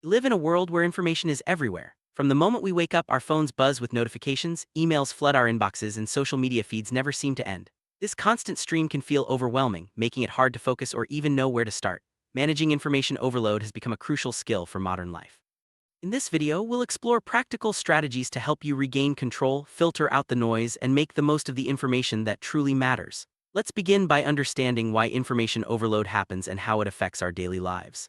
We live in a world where information is everywhere. From the moment we wake up, our phones buzz with notifications, emails flood our inboxes, and social media feeds never seem to end. This constant stream can feel overwhelming, making it hard to focus or even know where to start. Managing information overload has become a crucial skill for modern life. In this video, we'll explore practical strategies to help you regain control, filter out the noise, and make the most of the information that truly matters. Let's begin by understanding why information overload happens and how it affects our daily lives.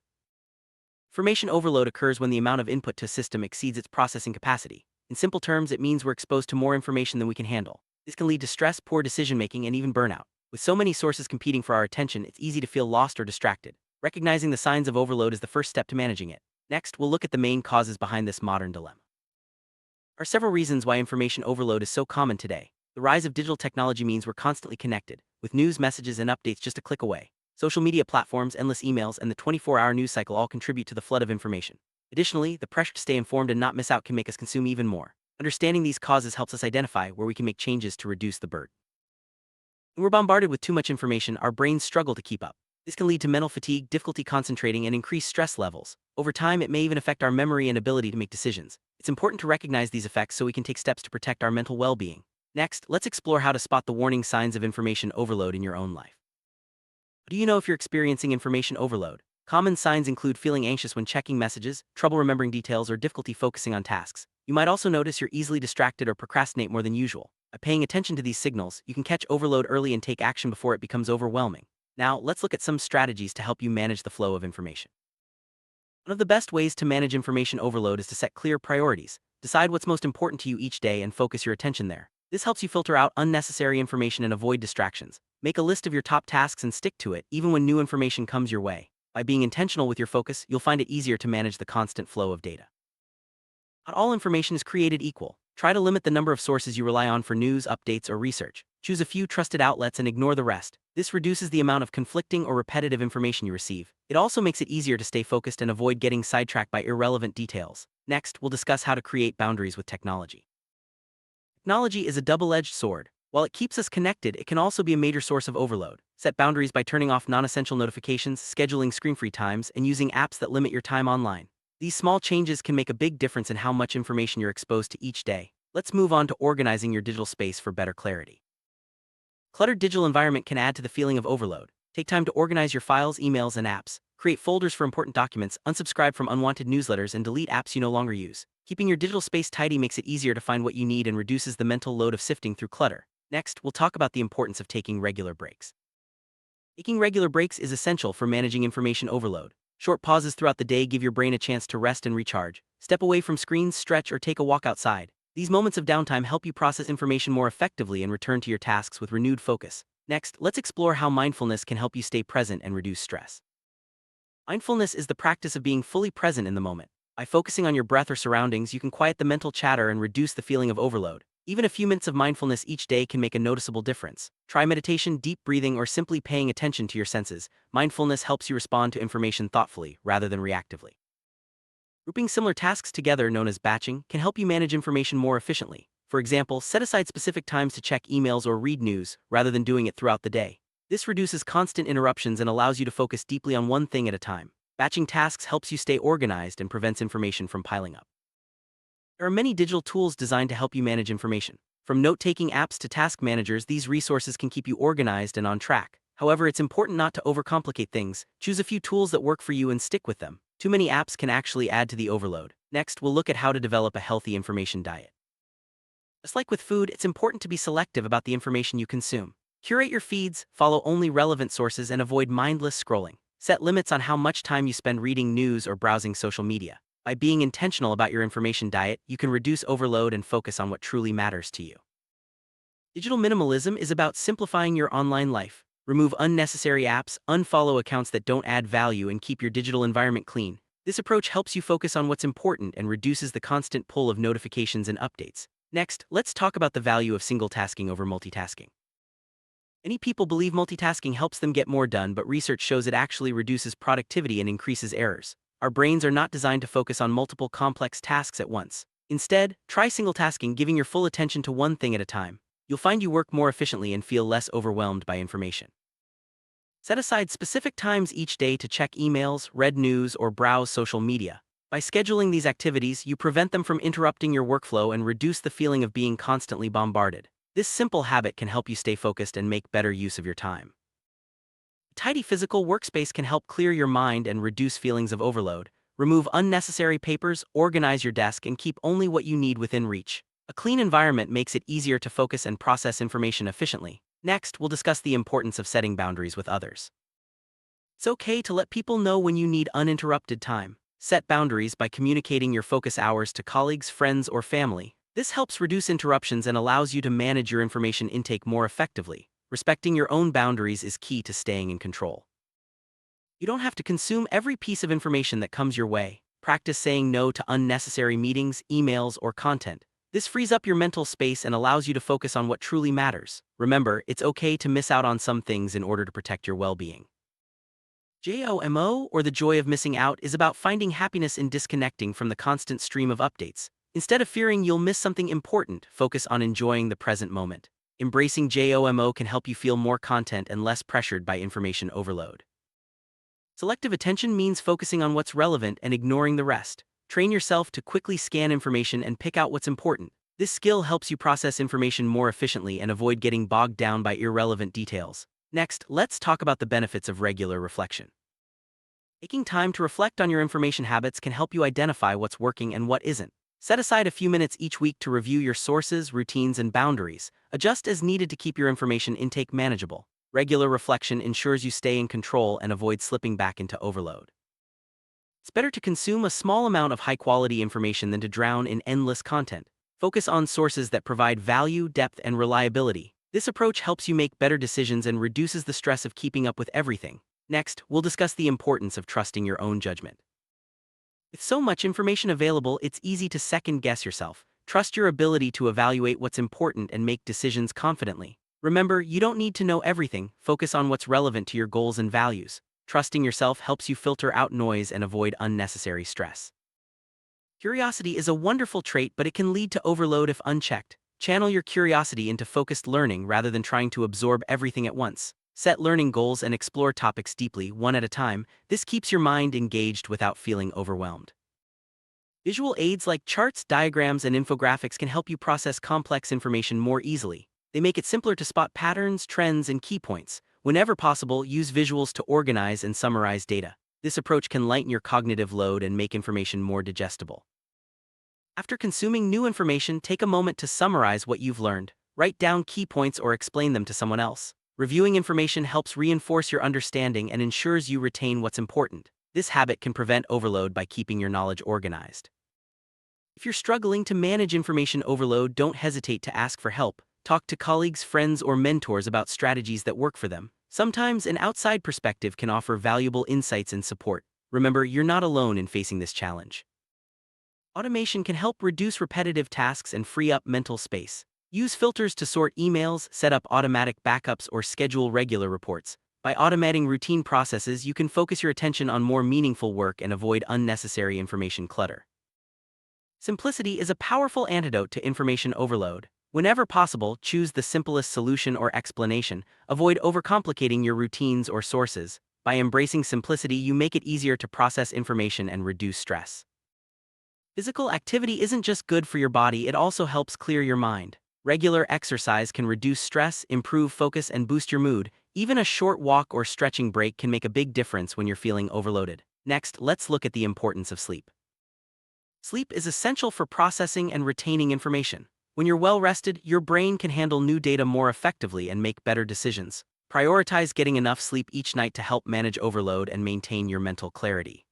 Information overload occurs when the amount of input to a system exceeds its processing capacity. In simple terms, it means we're exposed to more information than we can handle. This can lead to stress, poor decision-making, and even burnout. With so many sources competing for our attention, it's easy to feel lost or distracted. Recognizing the signs of overload is the first step to managing it. Next, we'll look at the main causes behind this modern dilemma. There are several reasons why information overload is so common today. The rise of digital technology means we're constantly connected, with news, messages, and updates just a click away. Social media platforms, endless emails, and the 24-hour news cycle all contribute to the flood of information. Additionally, the pressure to stay informed and not miss out can make us consume even more. Understanding these causes helps us identify where we can make changes to reduce the burden. When we're bombarded with too much information, our brains struggle to keep up. This can lead to mental fatigue, difficulty concentrating, and increased stress levels. Over time, it may even affect our memory and ability to make decisions. It's important to recognize these effects so we can take steps to protect our mental well-being. Next, let's explore how to spot the warning signs of information overload in your own life. Do you know if you're experiencing information overload? Common signs include feeling anxious when checking messages, trouble remembering details, or difficulty focusing on tasks. You might also notice you're easily distracted or procrastinate more than usual. By paying attention to these signals, you can catch overload early and take action before it becomes overwhelming. Now, let's look at some strategies to help you manage the flow of information. One of the best ways to manage information overload is to set clear priorities. Decide what's most important to you each day and focus your attention there. This helps you filter out unnecessary information and avoid distractions. Make a list of your top tasks and stick to it, even when new information comes your way. By being intentional with your focus, you'll find it easier to manage the constant flow of data. Not all information is created equal. Try to limit the number of sources you rely on for news, updates, or research. Choose a few trusted outlets and ignore the rest. This reduces the amount of conflicting or repetitive information you receive. It also makes it easier to stay focused and avoid getting sidetracked by irrelevant details. Next, we'll discuss how to create boundaries with technology. Technology is a double-edged sword. While it keeps us connected, it can also be a major source of overload. Set boundaries by turning off non-essential notifications, scheduling screen-free times, and using apps that limit your time online. These small changes can make a big difference in how much information you're exposed to each day. Let's move on to organizing your digital space for better clarity. Cluttered digital environment can add to the feeling of overload. Take time to organize your files, emails, and apps. Create folders for important documents, unsubscribe from unwanted newsletters, and delete apps you no longer use. Keeping your digital space tidy makes it easier to find what you need and reduces the mental load of sifting through clutter. Next, we'll talk about the importance of taking regular breaks. Taking regular breaks is essential for managing information overload. Short pauses throughout the day give your brain a chance to rest and recharge. Step away from screens, stretch, or take a walk outside. These moments of downtime help you process information more effectively and return to your tasks with renewed focus. Next, let's explore how mindfulness can help you stay present and reduce stress. Mindfulness is the practice of being fully present in the moment. By focusing on your breath or surroundings, you can quiet the mental chatter and reduce the feeling of overload. Even a few minutes of mindfulness each day can make a noticeable difference. Try meditation, deep breathing, or simply paying attention to your senses. Mindfulness helps you respond to information thoughtfully rather than reactively. Grouping similar tasks together, known as batching, can help you manage information more efficiently. For example, set aside specific times to check emails or read news, rather than doing it throughout the day. This reduces constant interruptions and allows you to focus deeply on one thing at a time. Batching tasks helps you stay organized and prevents information from piling up. There are many digital tools designed to help you manage information. From note-taking apps to task managers, these resources can keep you organized and on track. However, it's important not to overcomplicate things. Choose a few tools that work for you and stick with them. Too many apps can actually add to the overload. Next, we'll look at how to develop a healthy information diet. Just like with food, it's important to be selective about the information you consume. Curate your feeds, follow only relevant sources, and avoid mindless scrolling. Set limits on how much time you spend reading news or browsing social media. By being intentional about your information diet, you can reduce overload and focus on what truly matters to you. Digital minimalism is about simplifying your online life. Remove unnecessary apps, unfollow accounts that don't add value, and keep your digital environment clean. This approach helps you focus on what's important and reduces the constant pull of notifications and updates. Next, let's talk about the value of single tasking over multitasking. Many people believe multitasking helps them get more done, but research shows it actually reduces productivity and increases errors. Our brains are not designed to focus on multiple complex tasks at once. Instead, try single tasking, giving your full attention to one thing at a time. You'll find you work more efficiently and feel less overwhelmed by information. Set aside specific times each day to check emails, read news, or browse social media. By scheduling these activities, you prevent them from interrupting your workflow and reduce the feeling of being constantly bombarded. This simple habit can help you stay focused and make better use of your time. A tidy physical workspace can help clear your mind and reduce feelings of overload. Remove unnecessary papers, organize your desk, and keep only what you need within reach. A clean environment makes it easier to focus and process information efficiently. Next, we'll discuss the importance of setting boundaries with others. It's okay to let people know when you need uninterrupted time. Set boundaries by communicating your focus hours to colleagues, friends, or family. This helps reduce interruptions and allows you to manage your information intake more effectively. Respecting your own boundaries is key to staying in control. You don't have to consume every piece of information that comes your way. Practice saying no to unnecessary meetings, emails, or content. This frees up your mental space and allows you to focus on what truly matters. Remember, it's okay to miss out on some things in order to protect your well-being. JOMO, or the joy of missing out, is about finding happiness in disconnecting from the constant stream of updates. Instead of fearing you'll miss something important, focus on enjoying the present moment. Embracing JOMO can help you feel more content and less pressured by information overload. Selective attention means focusing on what's relevant and ignoring the rest. Train yourself to quickly scan information and pick out what's important. This skill helps you process information more efficiently and avoid getting bogged down by irrelevant details. Next, let's talk about the benefits of regular reflection. Taking time to reflect on your information habits can help you identify what's working and what isn't. Set aside a few minutes each week to review your sources, routines, and boundaries. Adjust as needed to keep your information intake manageable. Regular reflection ensures you stay in control and avoid slipping back into overload. It's better to consume a small amount of high-quality information than to drown in endless content. Focus on sources that provide value, depth, and reliability. This approach helps you make better decisions and reduces the stress of keeping up with everything. Next, we'll discuss the importance of trusting your own judgment. With so much information available, it's easy to second-guess yourself. Trust your ability to evaluate what's important and make decisions confidently. Remember, you don't need to know everything. Focus on what's relevant to your goals and values. Trusting yourself helps you filter out noise and avoid unnecessary stress. Curiosity is a wonderful trait, but it can lead to overload if unchecked. Channel your curiosity into focused learning rather than trying to absorb everything at once. Set learning goals and explore topics deeply, one at a time. This keeps your mind engaged without feeling overwhelmed. Visual aids like charts, diagrams, and infographics can help you process complex information more easily. They make it simpler to spot patterns, trends, and key points. Whenever possible, use visuals to organize and summarize data. This approach can lighten your cognitive load and make information more digestible. After consuming new information, take a moment to summarize what you've learned. Write down key points or explain them to someone else. Reviewing information helps reinforce your understanding and ensures you retain what's important. This habit can prevent overload by keeping your knowledge organized. If you're struggling to manage information overload, don't hesitate to ask for help. Talk to colleagues, friends, or mentors about strategies that work for them. Sometimes an outside perspective can offer valuable insights and support. Remember, you're not alone in facing this challenge. Automation can help reduce repetitive tasks and free up mental space. Use filters to sort emails, set up automatic backups, or schedule regular reports. By automating routine processes, you can focus your attention on more meaningful work and avoid unnecessary information clutter. Simplicity is a powerful antidote to information overload. Whenever possible, choose the simplest solution or explanation. Avoid overcomplicating your routines or sources. By embracing simplicity, you make it easier to process information and reduce stress. Physical activity isn't just good for your body, it also helps clear your mind. Regular exercise can reduce stress, improve focus, and boost your mood. Even a short walk or stretching break can make a big difference when you're feeling overloaded. Next, let's look at the importance of sleep. Sleep is essential for processing and retaining information. When you're well rested, your brain can handle new data more effectively and make better decisions. Prioritize getting enough sleep each night to help manage overload and maintain your mental clarity.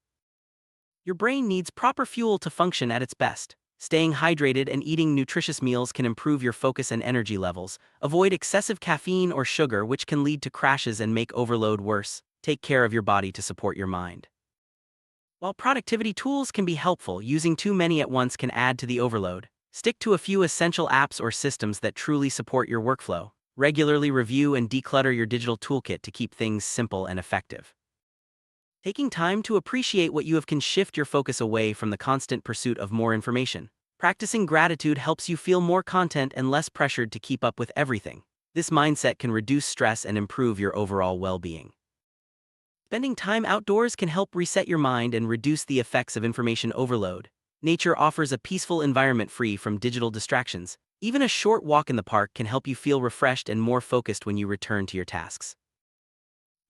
Your brain needs proper fuel to function at its best. Staying hydrated and eating nutritious meals can improve your focus and energy levels. Avoid excessive caffeine or sugar, which can lead to crashes and make overload worse. Take care of your body to support your mind. While productivity tools can be helpful, using too many at once can add to the overload. Stick to a few essential apps or systems that truly support your workflow. Regularly review and declutter your digital toolkit to keep things simple and effective. Taking time to appreciate what you have can shift your focus away from the constant pursuit of more information. Practicing gratitude helps you feel more content and less pressured to keep up with everything. This mindset can reduce stress and improve your overall well-being. Spending time outdoors can help reset your mind and reduce the effects of information overload. Nature offers a peaceful environment free from digital distractions. Even a short walk in the park can help you feel refreshed and more focused when you return to your tasks.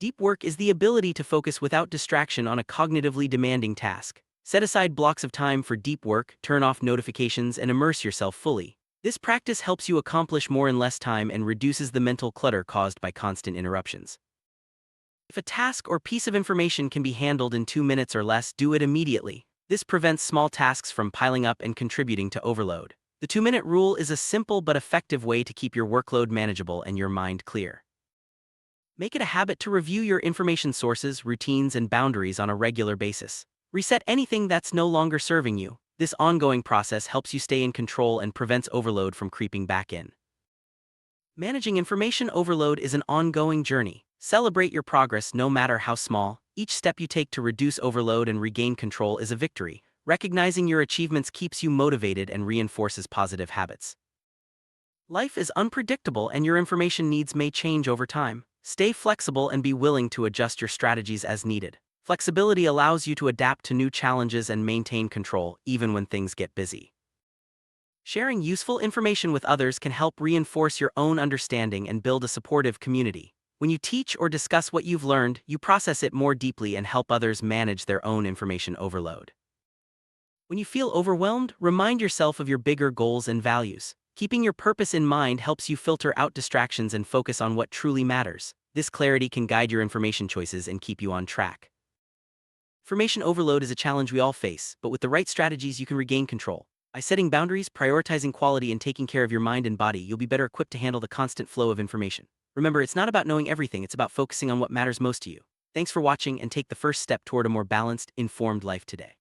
Deep work is the ability to focus without distraction on a cognitively demanding task. Set aside blocks of time for deep work, turn off notifications, and immerse yourself fully. This practice helps you accomplish more in less time and reduces the mental clutter caused by constant interruptions. If a task or piece of information can be handled in 2 minutes or less, do it immediately. This prevents small tasks from piling up and contributing to overload. The 2-minute rule is a simple but effective way to keep your workload manageable and your mind clear. Make it a habit to review your information sources, routines, and boundaries on a regular basis. Reset anything that's no longer serving you. This ongoing process helps you stay in control and prevents overload from creeping back in. Managing information overload is an ongoing journey. Celebrate your progress no matter how small. Each step you take to reduce overload and regain control is a victory. Recognizing your achievements keeps you motivated and reinforces positive habits. Life is unpredictable and your information needs may change over time. Stay flexible and be willing to adjust your strategies as needed. Flexibility allows you to adapt to new challenges and maintain control even when things get busy. Sharing useful information with others can help reinforce your own understanding and build a supportive community. When you teach or discuss what you've learned, you process it more deeply and help others manage their own information overload. When you feel overwhelmed, remind yourself of your bigger goals and values. Keeping your purpose in mind helps you filter out distractions and focus on what truly matters. This clarity can guide your information choices and keep you on track. Information overload is a challenge we all face, but with the right strategies, you can regain control. By setting boundaries, prioritizing quality, and taking care of your mind and body, you'll be better equipped to handle the constant flow of information. Remember, it's not about knowing everything, it's about focusing on what matters most to you. Thanks for watching and take the first step toward a more balanced, informed life today.